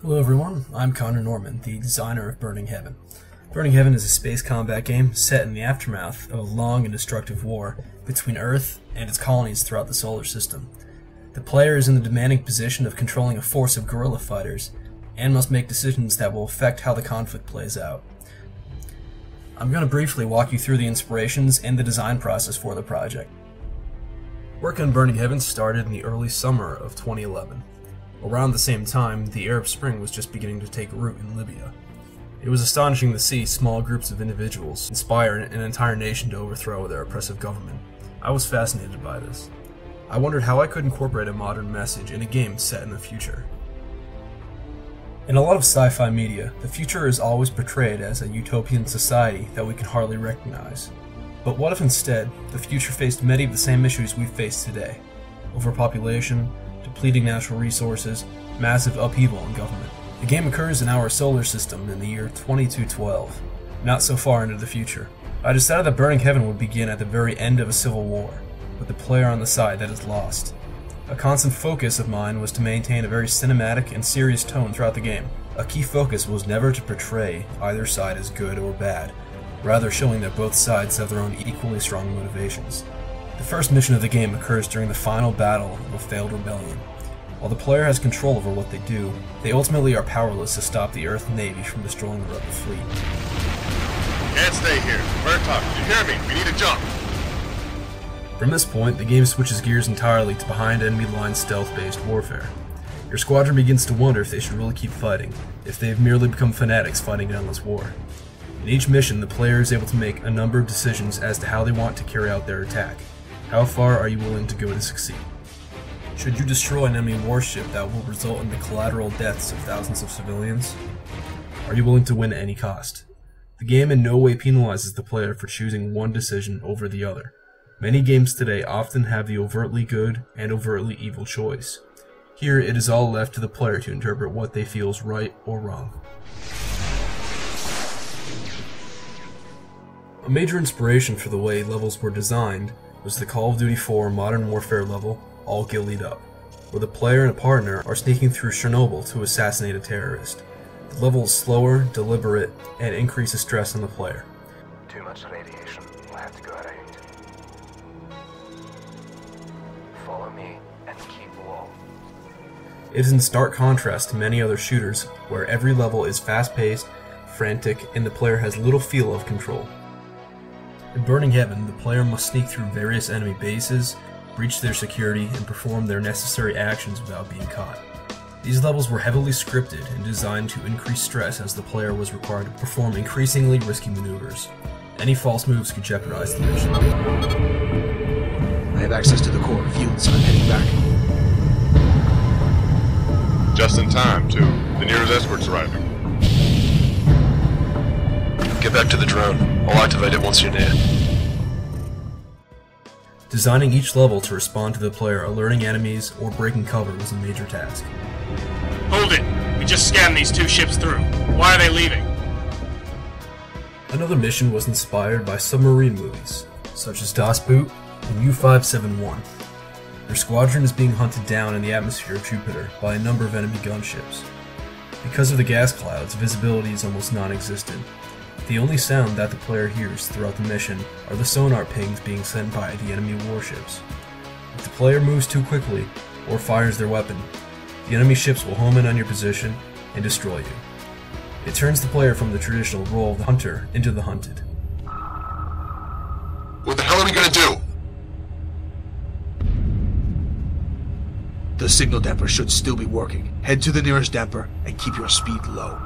Hello everyone, I'm Connor Norman, the designer of Burning Heaven. Burning Heaven is a space combat game set in the aftermath of a long and destructive war between Earth and its colonies throughout the solar system. The player is in the demanding position of controlling a force of guerrilla fighters and must make decisions that will affect how the conflict plays out. I'm going to briefly walk you through the inspirations and the design process for the project. Work on Burning Heaven started in the early summer of 2011. Around the same time, the Arab Spring was just beginning to take root in Libya. It was astonishing to see small groups of individuals inspire an entire nation to overthrow their oppressive government. I was fascinated by this. I wondered how I could incorporate a modern message in a game set in the future. In a lot of sci-fi media, the future is always portrayed as a utopian society that we can hardly recognize. But what if instead, the future faced many of the same issues we face today? Overpopulation, depleting natural resources, massive upheaval in government. The game occurs in our solar system in the year 2212, not so far into the future. I decided that Burning Heaven would begin at the very end of a civil war, with the player on the side that is lost. A constant focus of mine was to maintain a very cinematic and serious tone throughout the game. A key focus was never to portray either side as good or bad, rather showing that both sides have their own equally strong motivations. The first mission of the game occurs during the final battle of a failed rebellion. While the player has control over what they do, they ultimately are powerless to stop the Earth Navy from destroying the rebel fleet. Can't stay here. Murtaugh, you hear me? We need to jump. From this point, the game switches gears entirely to behind enemy line stealth-based warfare. Your squadron begins to wonder if they should really keep fighting, if they've merely become fanatics fighting an endless war. In each mission, the player is able to make a number of decisions as to how they want to carry out their attack. How far are you willing to go to succeed? Should you destroy an enemy warship that will result in the collateral deaths of thousands of civilians? Are you willing to win at any cost? The game in no way penalizes the player for choosing one decision over the other. Many games today often have the overtly good and overtly evil choice. Here, it is all left to the player to interpret what they feel is right or wrong. A major inspiration for the way levels were designed was the Call of Duty 4 Modern Warfare level, All Ghillied Up, where the player and a partner are sneaking through Chernobyl to assassinate a terrorist. The level is slower, deliberate, and increases stress on the player. Too much radiation. We'll have to go around. Follow me and keep low. It is in stark contrast to many other shooters, where every level is fast-paced, frantic, and the player has little feel of control. In Burning Heaven, the player must sneak through various enemy bases, breach their security, and perform their necessary actions without being caught. These levels were heavily scripted and designed to increase stress as the player was required to perform increasingly risky maneuvers. Any false moves could jeopardize the mission. I have access to the core field, so I'm heading back. Just in time, too. The nearest escort's arriving. Get back to the drone. I'll activate it once you're near. Designing each level to respond to the player alerting enemies or breaking cover was a major task. Hold it! We just scanned these two ships through. Why are they leaving? Another mission was inspired by submarine movies, such as Das Boot and U-571. Your squadron is being hunted down in the atmosphere of Jupiter by a number of enemy gunships. Because of the gas clouds, visibility is almost non-existent. The only sound that the player hears throughout the mission are the sonar pings being sent by the enemy warships. If the player moves too quickly, or fires their weapon, the enemy ships will home in on your position and destroy you. It turns the player from the traditional role of the hunter into the hunted. What the hell are we gonna do? The signal damper should still be working. Head to the nearest damper and keep your speed low.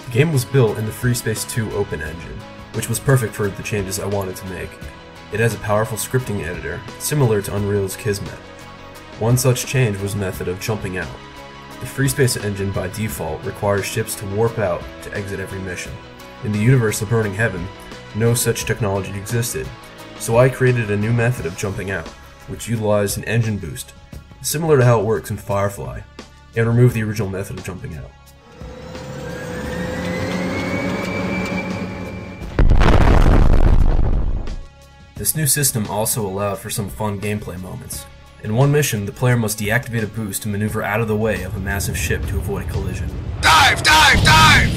The game was built in the FreeSpace 2 Open Engine, which was perfect for the changes I wanted to make. It has a powerful scripting editor, similar to Unreal's Kismet. One such change was the method of jumping out. The FreeSpace engine by default requires ships to warp out to exit every mission. In the universe of Burning Heaven, no such technology existed, so I created a new method of jumping out, which utilized an engine boost, similar to how it works in Firefly, and removed the original method of jumping out. This new system also allowed for some fun gameplay moments. In one mission, the player must deactivate a boost to maneuver out of the way of a massive ship to avoid a collision. Dive! Dive! Dive!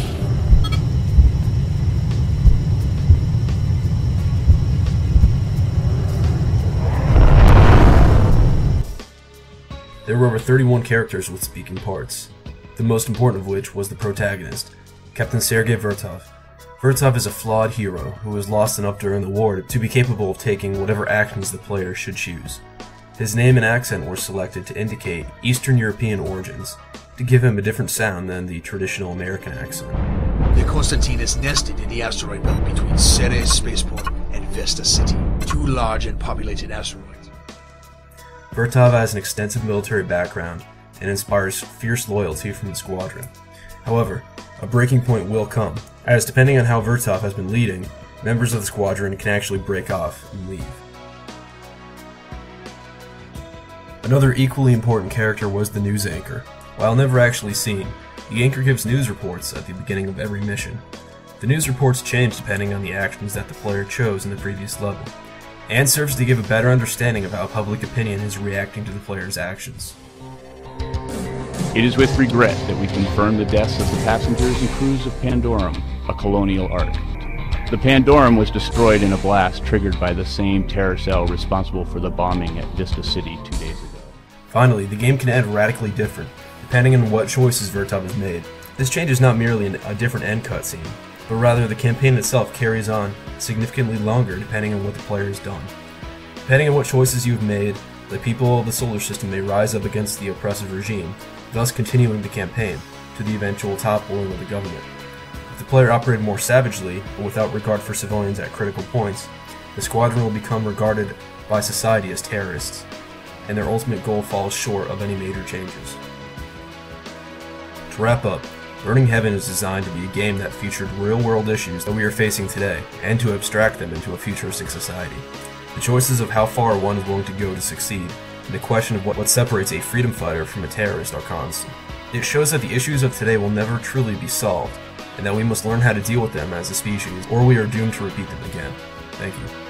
There were over 31 characters with speaking parts, the most important of which was the protagonist, Captain Sergei Vertov. Vertov is a flawed hero who was lost enough during the war to be capable of taking whatever actions the player should choose. His name and accent were selected to indicate Eastern European origins, to give him a different sound than the traditional American accent. The Constantine is nested in the asteroid belt between Ceres Spaceport and Vesta City, two large and populated asteroids. Vertov has an extensive military background and inspires fierce loyalty from the squadron. However, a breaking point will come, as depending on how Vertov has been leading, members of the squadron can actually break off and leave. Another equally important character was the news anchor. While never actually seen, the anchor gives news reports at the beginning of every mission. The news reports change depending on the actions that the player chose in the previous level, and serves to give a better understanding of how public opinion is reacting to the player's actions. It is with regret that we confirm the deaths of the passengers and crews of Pandorum, a colonial ark. The Pandorum was destroyed in a blast triggered by the same terror cell responsible for the bombing at Vista City 2 days ago. Finally, the game can end radically different, depending on what choices Vertov has made. This change is not merely a different end cutscene, but rather the campaign itself carries on significantly longer depending on what the player has done. Depending on what choices you've made, the people of the solar system may rise up against the oppressive regime, thus continuing the campaign to the eventual toppling of the government. If the player operated more savagely, but without regard for civilians at critical points, the squadron will become regarded by society as terrorists, and their ultimate goal falls short of any major changes. To wrap up, Burning Heaven is designed to be a game that featured real-world issues that we are facing today, and to abstract them into a futuristic society. The choices of how far one is willing to go to succeed, and the question of what separates a freedom fighter from a terrorist are constant. It shows that the issues of today will never truly be solved, and that we must learn how to deal with them as a species, or we are doomed to repeat them again. Thank you.